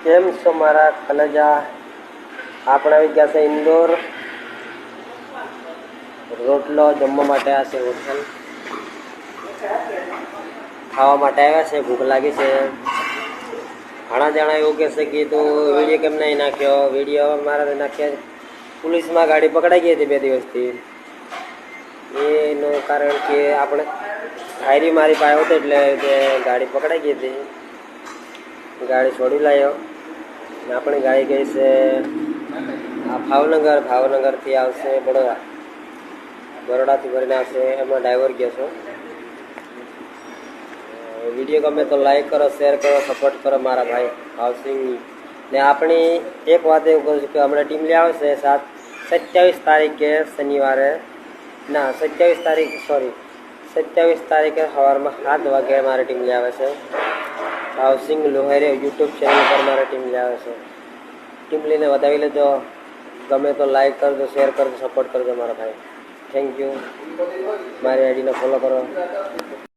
કેમ છો મારા કલેજા? આપણે આવી ગયા છે ઇન્દોર. રોટલો જમવા માટે આ છે હોટલ. ખાવા માટે આવ્યા છે. ભૂખ લાગી છે. ઘણા જણા એવું કહેશે કે તું વિડીયો કેમ નહીં નાખ્યો? વિડીયો મારા નાખ્યા, પોલીસમાં ગાડી પકડાઈ ગઈ હતી 2 દિવસથી. એનું કારણ કે આપણે ફાયરી મારી પાસે હતો એટલે તે ગાડી પકડાઈ ગઈ હતી. ગાડી છોડી લાવ્યો. આપણી ગાડી ગઈ છે આ ભાવનગરથી આવશે બરોડાથી ભરીને આવશે. એમાં ડ્રાઈવર ગયો છો. વિડીયો ગમે તો લાઈક કરો, શેર કરો, સપોર્ટ કરો મારા ભાઈ હાઉસિંગ. ને આપણી એક વાત એવું કરું છું કે હમણાં ટીમ લઈ આવશે 27 તારીખે શનિવારે, ના 27 તારીખે સવારમાં 7 વાગે મારી ટીમ લઈ આવે છે. હાઉસિંગ લોહારે યુટ્યુબ ચેનલ પર મારી ટીમ લઈ આવે છે. ટીમ લઈને વધાવી લેજો. ગમે તો લાઈક કરજો, શેર કરજો, સપોર્ટ કરજો મારા ભાઈ. Thank you. મારી આઈડીને ફોલો કરો.